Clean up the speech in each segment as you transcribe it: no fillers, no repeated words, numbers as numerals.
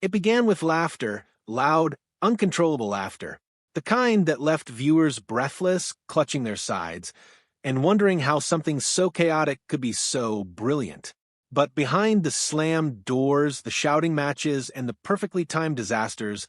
It began with laughter, loud, uncontrollable laughter, the kind that left viewers breathless, clutching their sides, and wondering how something so chaotic could be so brilliant. But behind the slammed doors, the shouting matches, and the perfectly timed disasters,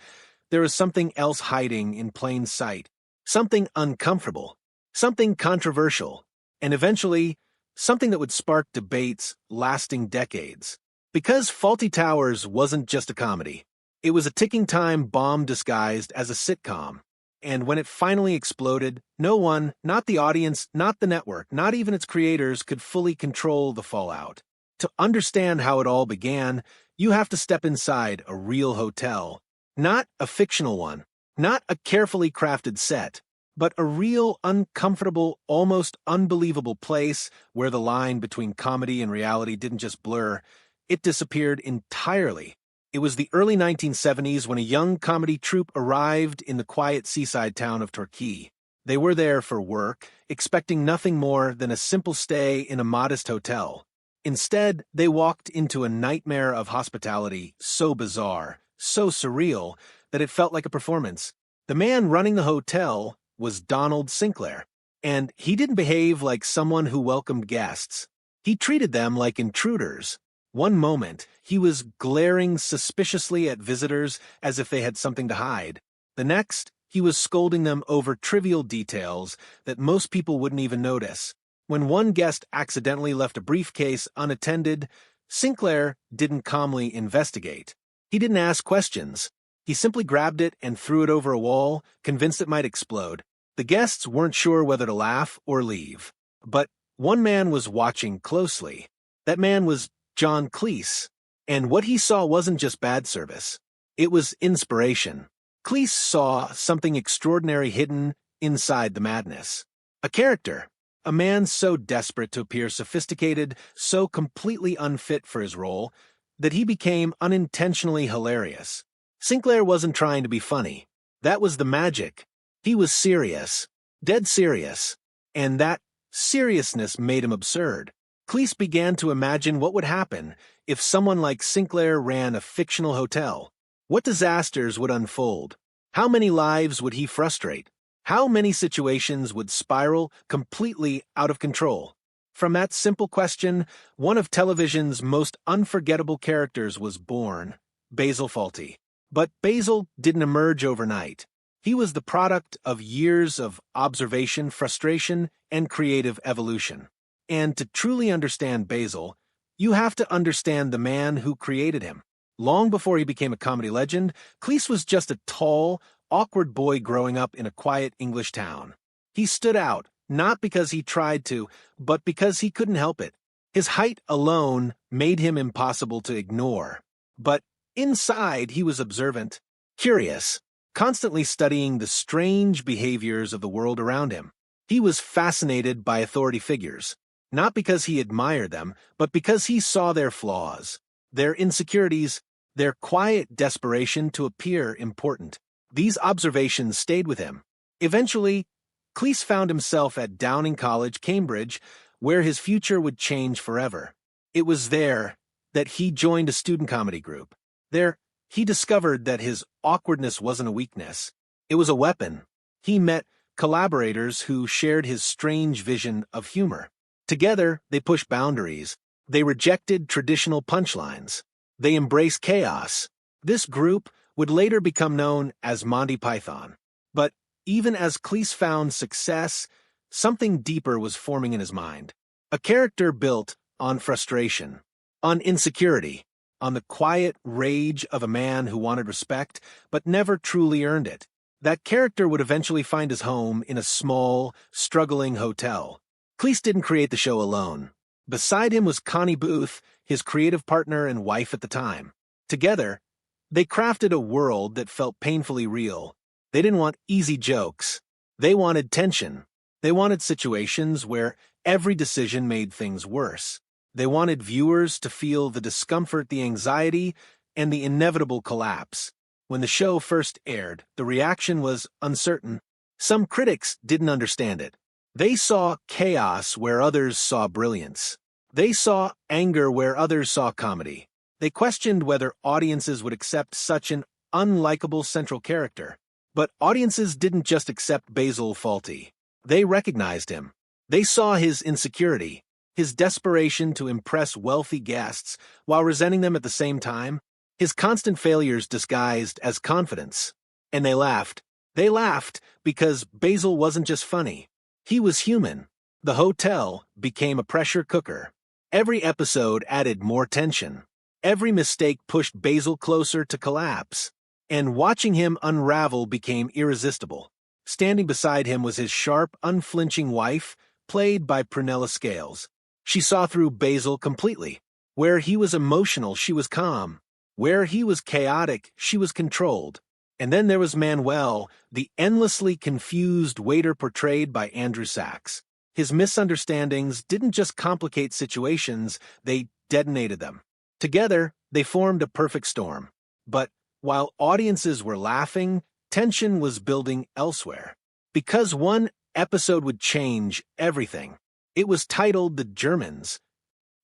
there is something else hiding in plain sight. Something uncomfortable, something controversial, and eventually, something that would spark debates lasting decades. Because Fawlty Towers wasn't just a comedy, it was a ticking time bomb disguised as a sitcom. And when it finally exploded, no one, not the audience, not the network, not even its creators, could fully control the fallout. To understand how it all began, you have to step inside a real hotel. Not a fictional one, not a carefully crafted set, but a real, uncomfortable, almost unbelievable place where the line between comedy and reality didn't just blur, it disappeared entirely. It was the early 1970s when a young comedy troupe arrived in the quiet seaside town of Torquay. They were there for work, expecting nothing more than a simple stay in a modest hotel. Instead, they walked into a nightmare of hospitality so bizarre, so surreal, that it felt like a performance. The man running the hotel was Donald Sinclair, and he didn't behave like someone who welcomed guests. He treated them like intruders. One moment, he was glaring suspiciously at visitors as if they had something to hide. The next, he was scolding them over trivial details that most people wouldn't even notice. When one guest accidentally left a briefcase unattended, Sinclair didn't calmly investigate. He didn't ask questions. He simply grabbed it and threw it over a wall, convinced it might explode. The guests weren't sure whether to laugh or leave. But one man was watching closely. That man was John Cleese. And what he saw wasn't just bad service. It was inspiration. Cleese saw something extraordinary hidden inside the madness. A character. A man so desperate to appear sophisticated, so completely unfit for his role, that he became unintentionally hilarious. Sinclair wasn't trying to be funny. That was the magic. He was serious. Dead serious. And that seriousness made him absurd. Cleese began to imagine what would happen if someone like Sinclair ran a fictional hotel. What disasters would unfold? How many lives would he frustrate? How many situations would spiral completely out of control? From that simple question, one of television's most unforgettable characters was born, Basil Fawlty. But Basil didn't emerge overnight. He was the product of years of observation, frustration, and creative evolution. And to truly understand Basil, you have to understand the man who created him. Long before he became a comedy legend, Cleese was just a tall, awkward boy growing up in a quiet English town. He stood out, not because he tried to, but because he couldn't help it. His height alone made him impossible to ignore. But inside, he was observant, curious, constantly studying the strange behaviors of the world around him. He was fascinated by authority figures, not because he admired them, but because he saw their flaws, their insecurities, their quiet desperation to appear important. These observations stayed with him. Eventually, Cleese found himself at Downing College, Cambridge, where his future would change forever. It was there that he joined a student comedy group. There, he discovered that his awkwardness wasn't a weakness. It was a weapon. He met collaborators who shared his strange vision of humor. Together, they pushed boundaries. They rejected traditional punchlines. They embraced chaos. This group would later become known as Monty Python. But even as Cleese found success, something deeper was forming in his mind. A character built on frustration, on insecurity, on the quiet rage of a man who wanted respect but never truly earned it. That character would eventually find his home in a small, struggling hotel. Cleese didn't create the show alone. Beside him was Connie Booth, his creative partner and wife at the time. Together, they crafted a world that felt painfully real. They didn't want easy jokes. They wanted tension. They wanted situations where every decision made things worse. They wanted viewers to feel the discomfort, the anxiety, and the inevitable collapse. When the show first aired, the reaction was uncertain. Some critics didn't understand it. They saw chaos where others saw brilliance. They saw anger where others saw comedy. They questioned whether audiences would accept such an unlikable central character. But audiences didn't just accept Basil Fawlty. They recognized him. They saw his insecurity, his desperation to impress wealthy guests while resenting them at the same time, his constant failures disguised as confidence. And they laughed. They laughed because Basil wasn't just funny. He was human. The hotel became a pressure cooker. Every episode added more tension. Every mistake pushed Basil closer to collapse. And watching him unravel became irresistible. Standing beside him was his sharp, unflinching wife, played by Prunella Scales. She saw through Basil completely. Where he was emotional, she was calm. Where he was chaotic, she was controlled. And then there was Manuel, the endlessly confused waiter portrayed by Andrew Sachs. His misunderstandings didn't just complicate situations, they detonated them. Together, they formed a perfect storm. But while audiences were laughing, tension was building elsewhere. Because one episode would change everything. It was titled The Germans.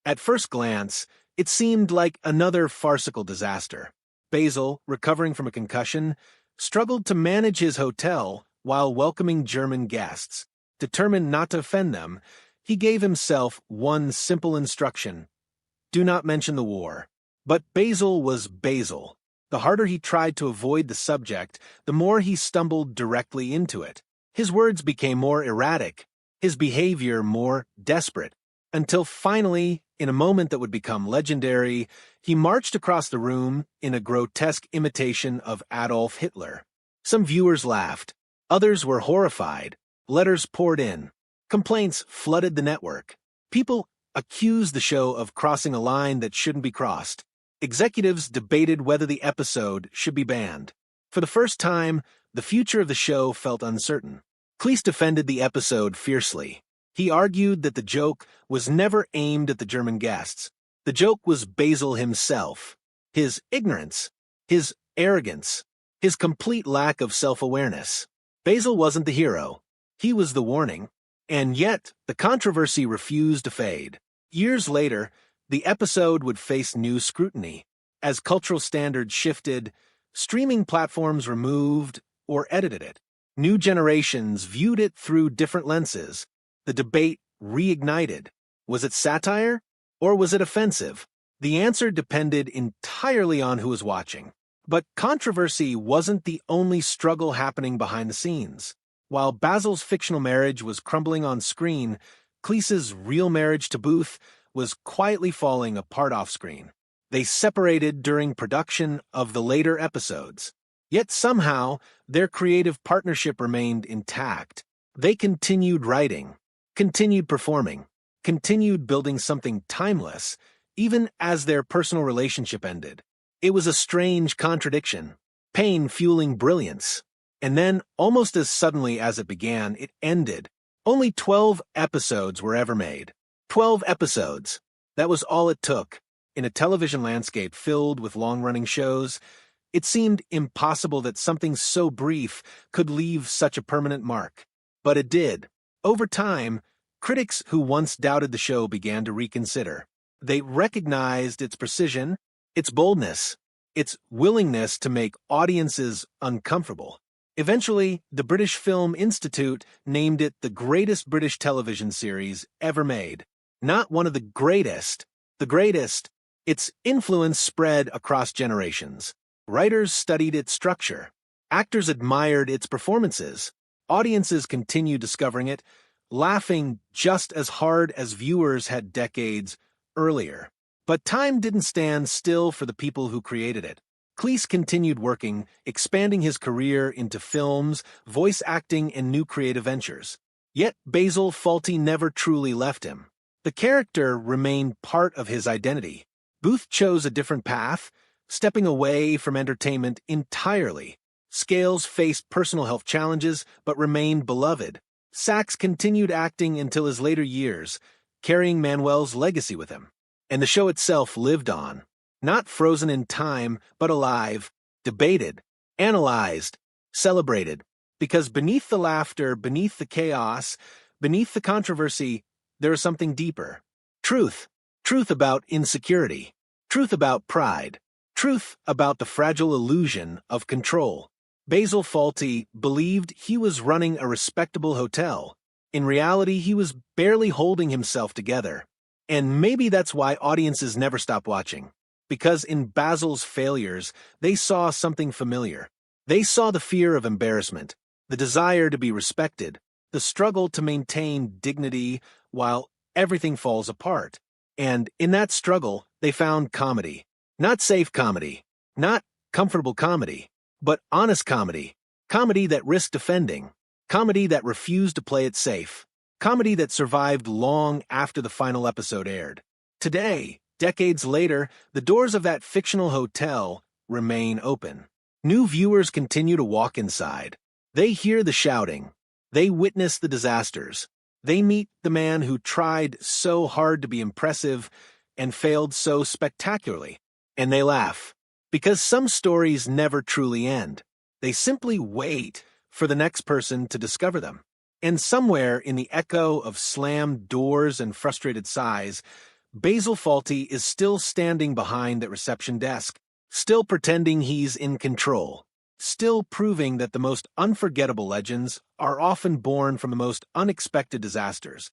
At first glance, it seemed like another farcical disaster. Basil, recovering from a concussion, struggled to manage his hotel while welcoming German guests. Determined not to offend them, he gave himself one simple instruction: do not mention the war. But Basil was Basil. The harder he tried to avoid the subject, the more he stumbled directly into it. His words became more erratic, his behavior more desperate, until finally, in a moment that would become legendary, he marched across the room in a grotesque imitation of Adolf Hitler. Some viewers laughed. Others were horrified. Letters poured in. Complaints flooded the network. People accused the show of crossing a line that shouldn't be crossed. Executives debated whether the episode should be banned. For the first time, the future of the show felt uncertain. Cleese defended the episode fiercely. He argued that the joke was never aimed at the German guests. The joke was Basil himself, his ignorance, his arrogance, his complete lack of self-awareness. Basil wasn't the hero. He was the warning. And yet, the controversy refused to fade. Years later, the episode would face new scrutiny. As cultural standards shifted, streaming platforms removed or edited it. New generations viewed it through different lenses. The debate reignited. Was it satire, or was it offensive? The answer depended entirely on who was watching. But controversy wasn't the only struggle happening behind the scenes. While Basil's fictional marriage was crumbling on screen, Cleese's real marriage to Booth was quietly falling apart off-screen. They separated during production of the later episodes. Yet somehow, their creative partnership remained intact. They continued writing, continued performing, continued building something timeless, even as their personal relationship ended. It was a strange contradiction, pain fueling brilliance. And then, almost as suddenly as it began, it ended. Only 12 episodes were ever made. 12 episodes. That was all it took. In a television landscape filled with long-running shows, it seemed impossible that something so brief could leave such a permanent mark. But it did. Over time, critics who once doubted the show began to reconsider. They recognized its precision, its boldness, its willingness to make audiences uncomfortable. Eventually, the British Film Institute named it the greatest British television series ever made. Not one of the greatest. Its influence spread across generations. Writers studied its structure. Actors admired its performances. Audiences continued discovering it, laughing just as hard as viewers had decades earlier. But time didn't stand still for the people who created it. Cleese continued working, expanding his career into films, voice acting, and new creative ventures. Yet Basil Fawlty never truly left him. The character remained part of his identity. Booth chose a different path, stepping away from entertainment entirely. Scales faced personal health challenges, but remained beloved. Sachs continued acting until his later years, carrying Manuel's legacy with him. And the show itself lived on. Not frozen in time, but alive, debated, analyzed, celebrated. Because beneath the laughter, beneath the chaos, beneath the controversy, there is something deeper. Truth. Truth about insecurity. Truth about pride. Truth about the fragile illusion of control. Basil Fawlty believed he was running a respectable hotel. In reality, he was barely holding himself together. And maybe that's why audiences never stop watching. Because in Basil's failures, they saw something familiar. They saw the fear of embarrassment, the desire to be respected, the struggle to maintain dignity while everything falls apart. And in that struggle, they found comedy. Not safe comedy, not comfortable comedy, but honest comedy. Comedy that risked defending. Comedy that refused to play it safe. Comedy that survived long after the final episode aired. Today, decades later, the doors of that fictional hotel remain open. New viewers continue to walk inside. They hear the shouting. They witness the disasters. They meet the man who tried so hard to be impressive and failed so spectacularly. And they laugh. Because some stories never truly end. They simply wait for the next person to discover them. And somewhere in the echo of slammed doors and frustrated sighs, Basil Fawlty is still standing behind that reception desk, still pretending he's in control, still proving that the most unforgettable legends are often born from the most unexpected disasters.